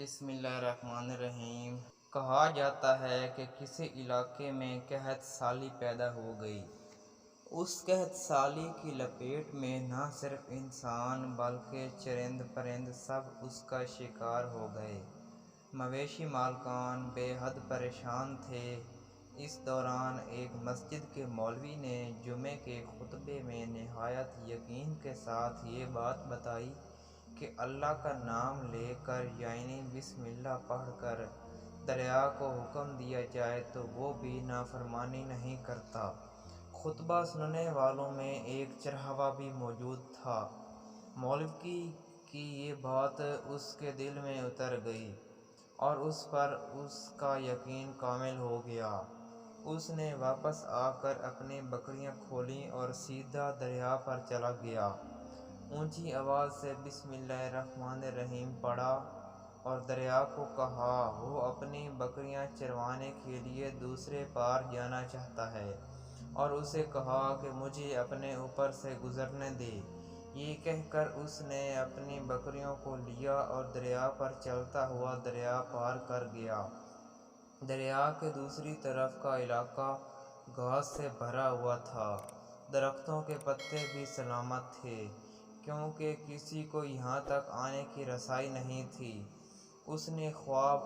بسم اللہ الرحمن الرحیم۔ کہا جاتا ہے کہ کسی علاقے میں قحط سالی پیدا ہو گئی۔ اس قحط سالی کی لپیٹ میں نہ صرف انسان بلکہ چرند پرند سب اس کا شکار ہو گئے۔ مویشی مالکان بے حد پریشان تھے۔ اس دوران ایک مسجد کے مولوی نے جمعے کے خطبے میں نہایت یقین کے ساتھ یہ بات بتائی کہ اللہ کا نام لے کر یعنی بسم اللہ پڑھ کر دریا کو حکم دیا جائے تو وہ بھی نافرمانی نہیں کرتا۔ خطبہ سننے والوں میں ایک چرواہا بھی موجود تھا۔ مولوی کی یہ بات اس کے دل میں اتر گئی اور اس پر اس کا یقین کامل ہو گیا۔ اس نے واپس آ کر اپنی بکریاں کھولیں اور سیدھا دریا پر چلا گیا۔ اونچی آواز سے بسم اللہ الرحمن الرحیم پڑھا اور دریا کو کہا وہ اپنی بکریاں چروانے کے لیے دوسرے پار جانا چاہتا ہے اور اسے کہا کہ مجھے اپنے اوپر سے گزرنے دے۔ یہ کہہ کر اس نے اپنی بکریوں کو لیا اور دریا پر چلتا ہوا دریا پار کر گیا۔ دریا کے دوسری طرف کا علاقہ گھاس سے بھرا ہوا تھا۔ درختوں کے پتے بھی سلامت تھے کیونکہ کسی کو یہاں تک آنے کی رسائی نہیں تھی۔ اس نے خوب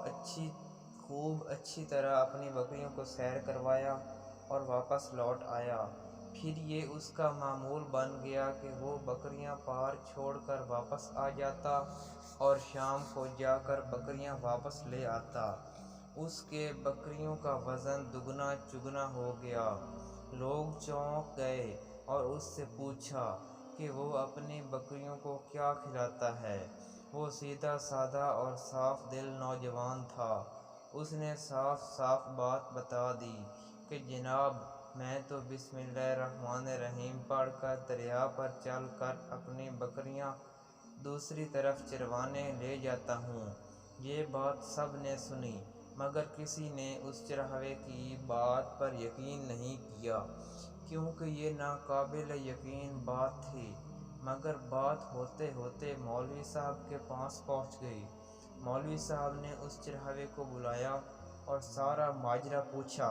اچھی طرح اپنی بکریوں کو سیر کروایا اور واپس لوٹ آیا۔ پھر یہ اس کا معمول بن گیا کہ وہ بکریاں پار چھوڑ کر واپس آ جاتا اور شام کو جا کر بکریاں واپس لے آتا۔ اس کے بکریوں کا وزن دگنا چگنا ہو گیا۔ لوگ چونک گئے اور اس سے پوچھا کہ وہ اپنی بکریوں کو کیا کھلاتا ہے۔ وہ سیدھا سادہ اور صاف دل نوجوان تھا۔ اس نے صاف صاف بات بتا دی کہ جناب میں تو بسم اللہ الرحمن الرحیم پڑھ کر دریا پر چل کر اپنی بکریاں دوسری طرف چروانے لے جاتا ہوں۔ یہ بات سب نے سنی مگر کسی نے اس چرواہے کی بات پر یقین نہیں کیا کیونکہ یہ ناقابل یقین بات تھی۔ مگر بات ہوتے ہوتے مولوی صاحب کے پاس پہنچ گئی۔ مولوی صاحب نے اس چرواہے کو بلایا اور سارا ماجرا پوچھا۔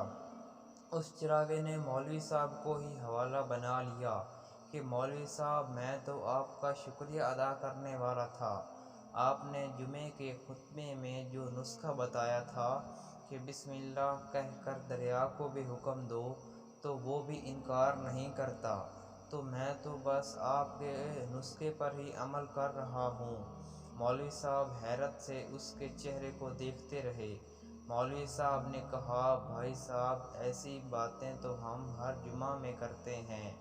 اس چرواہے نے مولوی صاحب کو ہی حوالہ بنا لیا کہ مولوی صاحب میں تو آپ کا شکریہ ادا کرنے والا تھا۔ آپ نے جمعے کے خطبے میں جو نسخہ بتایا تھا کہ بسم اللہ کہہ کر دریا کو بھی حکم دو تو وہ بھی انکار نہیں کرتا، تو میں تو بس آپ کے نسخے پر ہی عمل کر رہا ہوں۔ مولوی صاحب حیرت سے اس کے چہرے کو دیکھتے رہے۔ مولوی صاحب نے کہا بھائی صاحب ایسی باتیں تو ہم ہر جمعہ میں کرتے ہیں،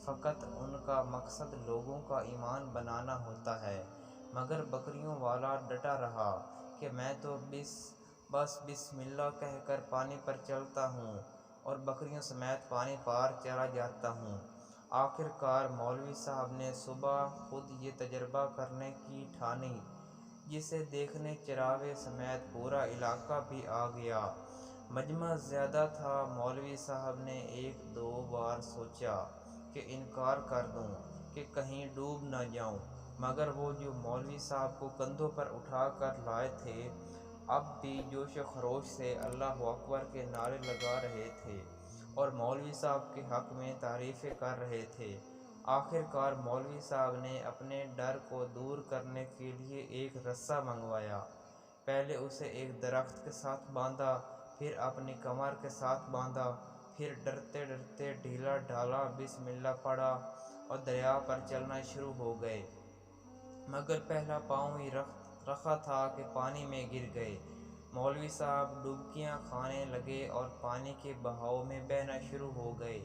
فقط ان کا مقصد لوگوں کا ایمان بنانا ہوتا ہے۔ مگر بکریوں والا ڈٹا رہا کہ میں تو بس بسم اللہ کہہ کر پانی پر چلتا ہوں اور بکریوں سمیت پانی پار چلا جاتا ہوں۔ آخر کار مولوی صاحب نے صبح خود یہ تجربہ کرنے کی ٹھانی جسے دیکھنے چراغے سمیت پورا علاقہ بھی آ گیا۔ مجمع زیادہ تھا۔ مولوی صاحب نے ایک دو بار سوچا کہ انکار کر دوں کہ کہیں ڈوب نہ جاؤں مگر وہ جو مولوی صاحب کو کندھوں پر اٹھا کر لائے تھے اب بھی جوش و خروش سے اللہ اکبر کے نعرے لگا رہے تھے اور مولوی صاحب کے حق میں تعریفیں کر رہے تھے۔ آخر کار مولوی صاحب نے اپنے ڈر کو دور کرنے کے لیے ایک رسا منگوایا۔ پہلے اسے ایک درخت کے ساتھ باندھا، پھر اپنی کمر کے ساتھ باندھا، پھر ڈرتے ڈرتے ڈھیلا ڈھالا بسم اللہ پڑھا اور دریا پر چلنا شروع ہو گئے۔ مگر پہلا پاؤں ہی رکھا تھا کہ پانی میں گر گئے۔ مولوی صاحب ڈبکیاں کھانے لگے اور پانی کے بہاؤ میں بہنا شروع ہو گئے۔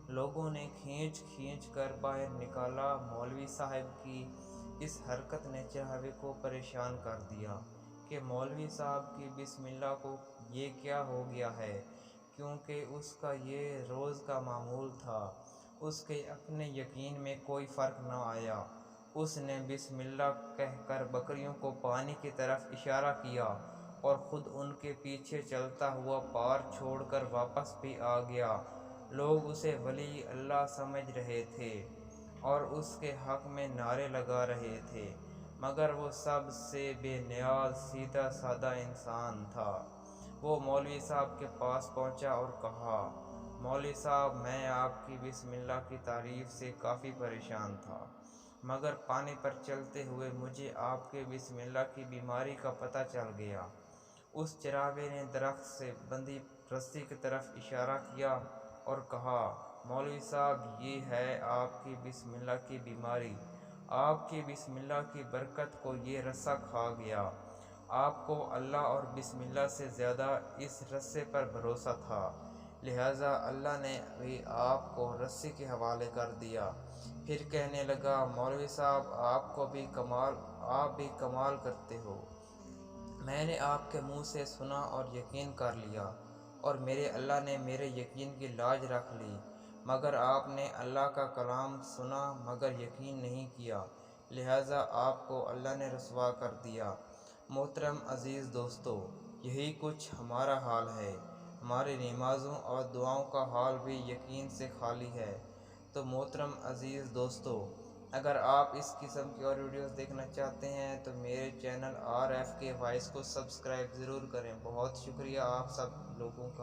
لوگوں نے کھینچ کھینچ کر باہر نکالا۔ مولوی صاحب کی اس حرکت نے چرواہے کو پریشان کر دیا کہ مولوی صاحب کی بسم اللہ کو یہ کیا ہو گیا ہے، کیونکہ اس کا یہ روز کا معمول تھا۔ اس کے اپنے یقین میں کوئی فرق نہ آیا۔ اس نے بسم اللہ کہہ کر بکریوں کو پانی کی طرف اشارہ کیا اور خود ان کے پیچھے چلتا ہوا پار چھوڑ کر واپس بھی آ گیا۔ لوگ اسے ولی اللہ سمجھ رہے تھے اور اس کے حق میں نعرے لگا رہے تھے مگر وہ سب سے بے نیاز سیدھا سادہ انسان تھا۔ وہ مولوی صاحب کے پاس پہنچا اور کہا، مولوی صاحب، میں آپ کی بسم اللہ کی تعریف سے کافی پریشان تھا، مگر پانی پر چلتے ہوئے مجھے آپ کے بسم اللہ کی بیماری کا پتہ چل گیا۔ اس چراغے نے درخت سے بندھی رسی کی طرف اشارہ کیا اور کہا، مولوی صاحب، یہ ہے آپ کی بسم اللہ کی بیماری۔ آپ کی بسم اللہ کی برکت کو یہ رسہ کھا گیا۔ آپ کو اللہ اور بسم اللہ سے زیادہ اس رسے پر بھروسہ تھا، لہٰذا اللہ نے بھی آپ کو رسی کے حوالے کر دیا۔ پھر کہنے لگا، مولوی صاحب، آپ بھی کمال کرتے ہو۔ میں نے آپ کے منہ سے سنا اور یقین کر لیا، اور میرے اللہ نے میرے یقین کی لاج رکھ لی، مگر آپ نے اللہ کا کلام سنا مگر یقین نہیں کیا، لہٰذا آپ کو اللہ نے رسوا کر دیا۔ محترم عزیز دوستو، یہی کچھ ہمارا حال ہے۔ ہماری نمازوں اور دعاؤں کا حال بھی یقین سے خالی ہے۔ تو محترم عزیز دوستو، اگر آپ اس قسم کی اور ویڈیوز دیکھنا چاہتے ہیں تو میرے چینل RFK وائس کو سبسکرائب ضرور کریں۔ بہت شکریہ آپ سب لوگوں کا۔